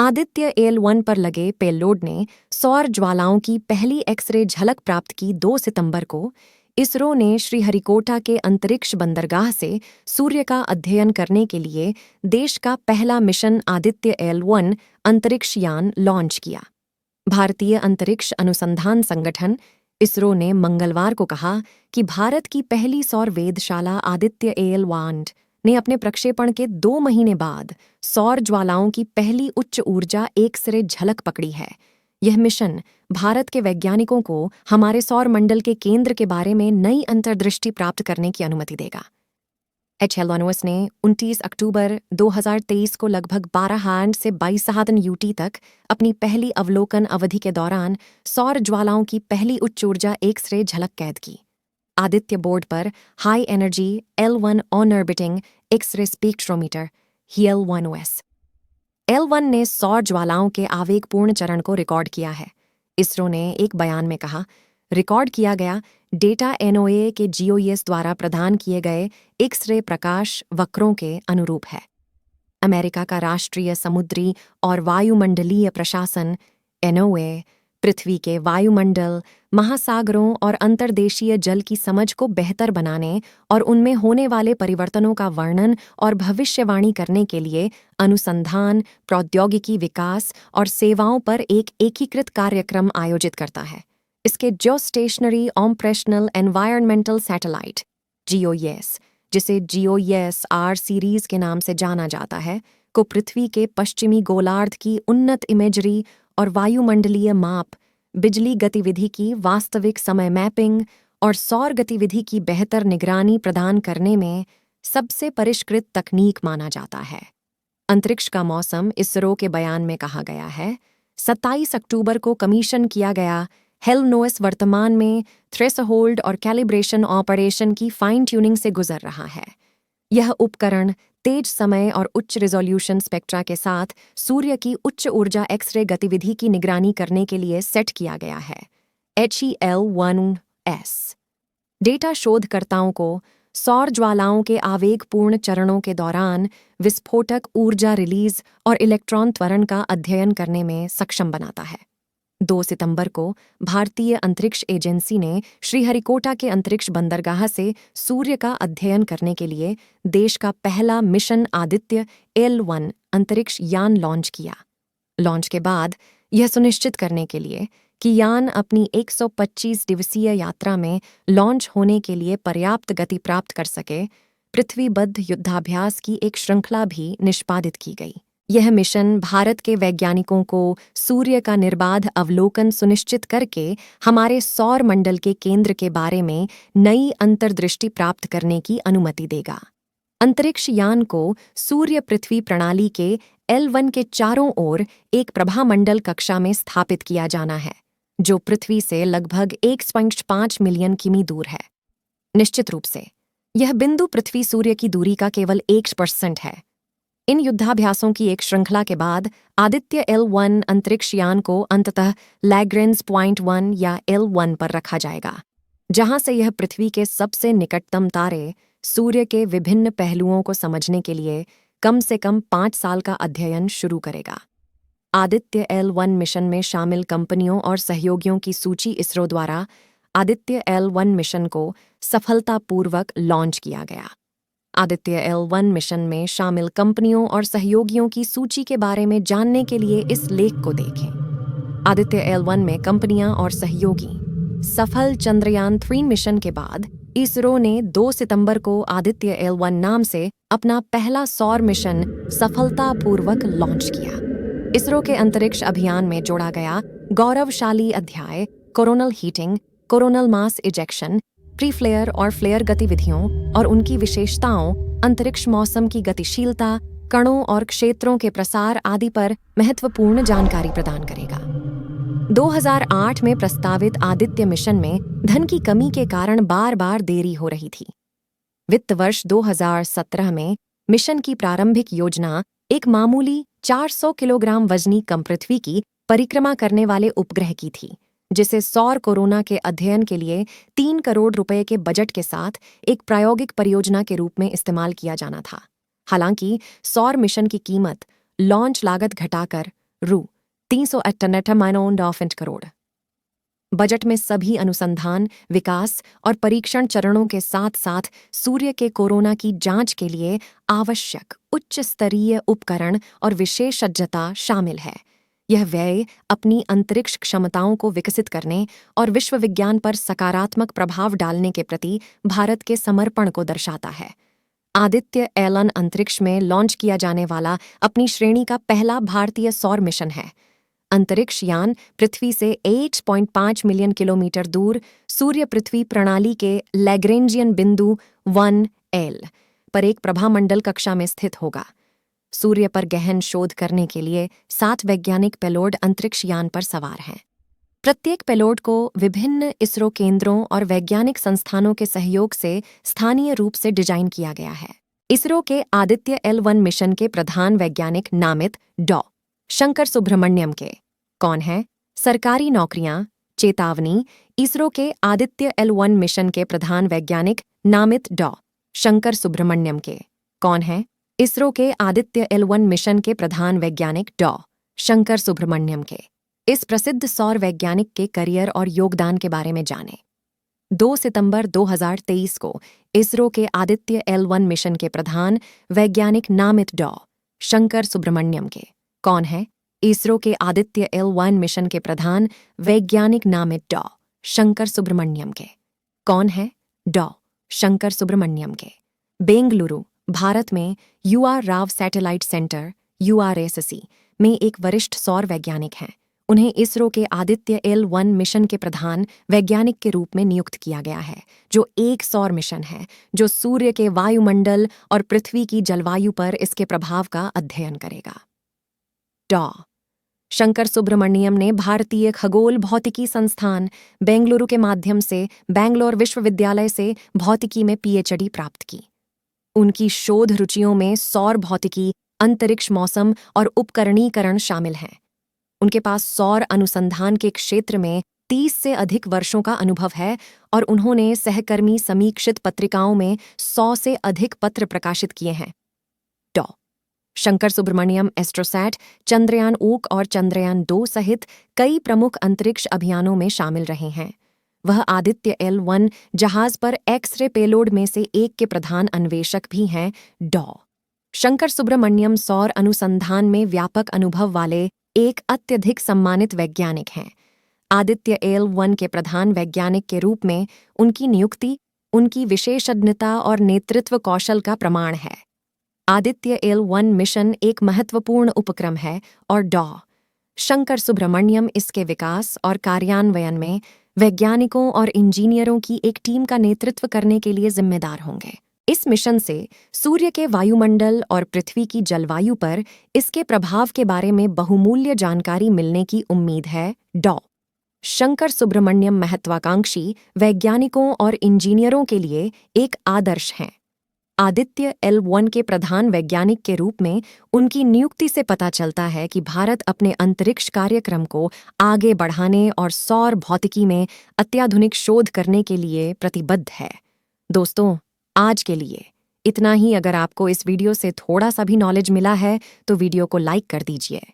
Aditya L1 पर लगे payload ने सौर ज्वालाओं की पहली एक्स-रे झलक प्राप्त की। 2 सितंबर को इसरो ने श्रीहरिकोटा के अंतरिक्ष बंदरगाह से सूर्य का अध्ययन करने के लिए देश का पहला मिशन आदित्य एल-1 अंतरिक्ष यान लॉन्च किया। भारतीय अंतरिक्ष अनुसंधान संगठन इसरो ने मंगलवार को कहा कि भारत की पहली सौर वेधशाला आदित्य एल-1 ने अपने प्रक्षेपण के 2 महीने बाद सौर ज्वालाओं की पहली उच्च ऊर्जा एक्स-रे झलक पकड़ी है। यह मिशन भारत के वैज्ञानिकों को हमारे सौर मंडल के केंद्र के बारे में नई अंतर्दृष्टि प्राप्त करने की अनुमति देगा। एल-1 ने 29 अक्टूबर 2023 को लगभग 12 से 22 यूटी तक अपनी पहली अवलोकन अवधि के दौरान सौर ज्वालाओं की पहली उच्च ऊर्जा एक्स-रे झलक कैद की। आदित्य बोर्ड पर high energy L one on orbiting x-ray spectrometer HEL-1OS L one ने सौर ज्वालाओं के आवेगपूर्ण चरण को रिकॉर्ड किया है। इसरो ने एक बयान में कहा, रिकॉर्ड किया गया डेटा NOAA के GOES द्वारा प्रदान किए गए एक्स-रे प्रकाश वक्रों के अनुरूप है। अमेरिका का राष्ट्रीय समुद्री और वायुमंडलीय प्रशासन NOAA पृथ्वी के वायुमंडल, महासागरों और अंतर्देशीय जल की समझ को बेहतर बनाने और उनमें होने वाले परिवर्तनों का वर्णन और भविष्यवाणी करने के लिए अनुसंधान, प्रौद्योगिकी विकास और सेवाओं पर एक एकीकृत कार्यक्रम आयोजित करता है। इसके geostationary operational environmental satellite GOES, जिसे GOES-R सीरीज के नाम से जाना जाता है, को पृथ्वी के पश्चिमी गोलार्ध की उन्नत इमेजरी और वायुमंडलीय माप, बिजली गतिविधि की वास्तविक समय मैपिंग और सौर गतिविधि की बेहतर निगरानी प्रदान करने में सबसे परिष्कृत तकनीक माना जाता है। अंतरिक्ष का मौसम इसरो के बयान में कहा गया है, 27 अक्टूबर को कमीशन किया गया HEL-NOAS वर्तमान में थ्रेशहोल्ड और कैलिब्रेशन ऑपरेशन की फाइन ट्यूनिंग से गुजर रहा है। यह उपकरण तेज समय और उच्च रिजोल्यूशन स्पेक्ट्रा के साथ सूर्य की उच्च ऊर्जा एक्स-रे गतिविधि की निगरानी करने के लिए सेट किया गया है। HEL-1S डेटा शोधकर्ताओं को सौर ज्वालाओं के आवेगपूर्ण चरणों के दौरान विस्फोटक ऊर्जा रिलीज और इलेक्ट्रॉन त्वरण का अध्ययन करने में सक्षम बनाता है। 2 सितंबर को भारतीय अंतरिक्ष एजेंसी ने श्रीहरिकोटा के अंतरिक्ष बंदरगाह से सूर्य का अध्ययन करने के लिए देश का पहला मिशन आदित्य एल-1 अंतरिक्ष यान लॉन्च किया। लॉन्च के बाद यह सुनिश्चित करने के लिए कि यान अपनी 125 दिवसीय यात्रा में लॉन्च होने के लिए पर्याप्त गति प्राप्त कर सके, पृथ्वीबद्ध युद्धाभ्यास की एक श्रृंखला भी निष्पादित की गई। यह मिशन भारत के वैज्ञानिकों को सूर्य का निर्बाध अवलोकन सुनिश्चित करके हमारे सौर मंडल के केंद्र के बारे में नई अंतर्दृष्टि प्राप्त करने की अनुमति देगा। अंतरिक्ष यान को सूर्य पृथ्वी प्रणाली के एल-1 के चारों ओर एक प्रभामंडल कक्षा में स्थापित किया जाना है, जो पृथ्वी से लगभग 1.5 मिलियन किमी दूर है। निश्चित रूप से यह बिंदु पृथ्वी सूर्य की दूरी का केवल 1% है। इन युद्धाभ्यासों की एक श्रृंखला के बाद आदित्य एल-1 अंतरिक्ष यान को अंततः लैग्रेंज पॉइंट 1 या एल-1 पर रखा जाएगा, जहां से यह पृथ्वी के सबसे निकटतम तारे सूर्य के विभिन्न पहलुओं को समझने के लिए कम से कम 5 साल का अध्ययन शुरू करेगा। आदित्य एल-1 मिशन में शामिल कंपनियों और सहयोगियों की सूची इसरो द्वारा आदित्य एल-1 मिशन को सफलतापूर्वक लॉन्च किया गया। आदित्य एल-1 मिशन में शामिल कंपनियों और सहयोगियों की सूची के बारे में जानने के लिए इस लेख को देखें। आदित्य एल-1 में कंपनियां और सहयोगी। सफल चंद्रयान 3 मिशन के बाद इसरो ने 2 सितंबर को आदित्य एल-1 नाम से अपना पहला सौर मिशन सफलतापूर्वक लॉन्च किया। इसरो के अंतरिक्ष अभियान में जोड़ा गया गौरवशाली अध्याय coronal heating, coronal mass ejection, pre flare और फ्लेयर गतिविधियों और उनकी विशेषताओं, अंतरिक्ष मौसम की गतिशीलता, कणों और क्षेत्रों के प्रसार आदि पर महत्वपूर्ण जानकारी प्रदान करेगा। 2008 में प्रस्तावित आदित्य मिशन में धन की कमी के कारण बार-बार देरी हो रही थी। वित्त वर्ष 2017 में मिशन की प्रारंभिक योजना एक मामूली 400 किलोग्राम वजनी कम पृथ्वी की परिक्रमा करने वाले उपग्रह की थी, जिसे सौर कोरोना के अध्ययन के लिए 3 करोड़ रुपए के बजट के साथ एक प्रायोगिक परियोजना के रूप में इस्तेमाल किया जाना था। हालांकि सौर मिशन की कीमत लॉन्च लागत घटाकर रु 398 करोड़। बजट में सभी अनुसंधान, विकास और परीक्षण चरणों के साथ साथ सूर्य के कोरोना की जांच के लिए आवश्यक उच्च स्तरीय उपकरण और विशेषज्ञता शामिल है। यह व्यय अपनी अंतरिक्ष क्षमताओं को विकसित करने और विश्व विज्ञान पर सकारात्मक प्रभाव डालने के प्रति भारत के समर्पण को दर्शाता है। आदित्य L1 अंतरिक्ष में लॉन्च किया जाने वाला अपनी श्रेणी का पहला भारतीय सौर मिशन है। अंतरिक्ष यान पृथ्वी से 8.5 मिलियन किलोमीटर दूर सूर्य पृथ्वी प्रणाली के लैग्रेंजियन बिंदु 1L पर एक प्रभामंडल कक्षा में स्थित होगा। सूर्य पर गहन शोध करने के लिए 7 वैज्ञानिक पेलोड अंतरिक्ष यान पर सवार हैं। प्रत्येक पेलोड को विभिन्न इसरो केंद्रों और वैज्ञानिक संस्थानों के सहयोग से स्थानीय रूप से डिजाइन किया गया है। इसरो के आदित्य L1 मिशन के प्रधान वैज्ञानिक नामित डॉ. शंकर सुब्रमण्यम के कौन है? सरकारी नौकरियां, चेतावनी। इसरो के आदित्य L1 मिशन के प्रधान वैज्ञानिक नामित डॉ. शंकर सुब्रमण्यम के कौन है? इसरो के आदित्य L1 मिशन के प्रधान वैज्ञानिक डॉ. शंकर सुब्रमण्यम के इस प्रसिद्ध सौर वैज्ञानिक के करियर और योगदान के बारे में जानें। 2 सितंबर 2023 को इसरो के आदित्य L1 मिशन के प्रधान वैज्ञानिक नामित डॉ. शंकर सुब्रमण्यम के कौन है? इसरो के आदित्य L1 मिशन के प्रधान वैज्ञानिक नामित डॉ. शंकर सुब्रमण्यम के कौन है? डॉ. शंकर सुब्रमण्यम के बेंगलुरु, भारत में UR Rao satellite centre URSC में एक वरिष्ठ सौर वैज्ञानिक हैं। उन्हें इसरो के आदित्य L1 मिशन के प्रधान वैज्ञानिक के रूप में नियुक्त किया गया है, जो एक सौर मिशन है जो सूर्य के वायुमंडल और पृथ्वी की जलवायु पर इसके प्रभाव का अध्ययन करेगा। डॉ. शंकर सुब्रमण्यम ने भारतीय खगोल भौतिकी संस्थान बेंगलुरु के माध्यम से बैंगलोर विश्वविद्यालय से भौतिकी में PhD प्राप्त की। उनकी शोध रुचियों में सौर भौतिकी, अंतरिक्ष मौसम और उपकरणीकरण शामिल हैं। उनके पास सौर अनुसंधान के क्षेत्र में 30 से अधिक वर्षों का अनुभव है और उन्होंने सहकर्मी समीक्षित पत्रिकाओं में 100 से अधिक पत्र प्रकाशित किए हैं। डॉ. शंकर सुब्रमण्यम एस्ट्रोसैट, चंद्रयान 1 और चंद्रयान 2 सहित कई प्रमुख अंतरिक्ष अभियानों में शामिल रहे हैं। वह आदित्य L1 जहाज पर एक्स-रे पेलोड में से एक के प्रधान अन्वेषक भी हैं। डॉ. शंकर सुब्रमण्यम सौर अनुसंधान में व्यापक अनुभव वाले एक अत्यधिक सम्मानित वैज्ञानिक हैं। आदित्य L1 के प्रधान वैज्ञानिक के रूप में उनकी नियुक्ति उनकी विशेषज्ञता और नेतृत्व कौशल का प्रमाण है। आदित्य L1 मिशन एक महत्वपूर्ण उपक्रम है और डॉ. शंकर सुब्रमण्यम इसके विकास और कार्यान्वयन में वैज्ञानिकों और इंजीनियरों की एक टीम का नेतृत्व करने के लिए जिम्मेदार होंगे। इस मिशन से सूर्य के वायुमंडल और पृथ्वी की जलवायु पर इसके प्रभाव के बारे में बहुमूल्य जानकारी मिलने की उम्मीद है। डॉ. शंकर सुब्रमण्यम महत्वाकांक्षी वैज्ञानिकों और इंजीनियरों के लिए एक आदर्श हैं। आदित्य L1 के प्रधान वैज्ञानिक के रूप में उनकी नियुक्ति से पता चलता है कि भारत अपने अंतरिक्ष कार्यक्रम को आगे बढ़ाने और सौर भौतिकी में अत्याधुनिक शोध करने के लिए प्रतिबद्ध है। दोस्तों, आज के लिए इतना ही। अगर आपको इस वीडियो से थोड़ा सा भी नॉलेज मिला है तो वीडियो को लाइक कर दीजिए।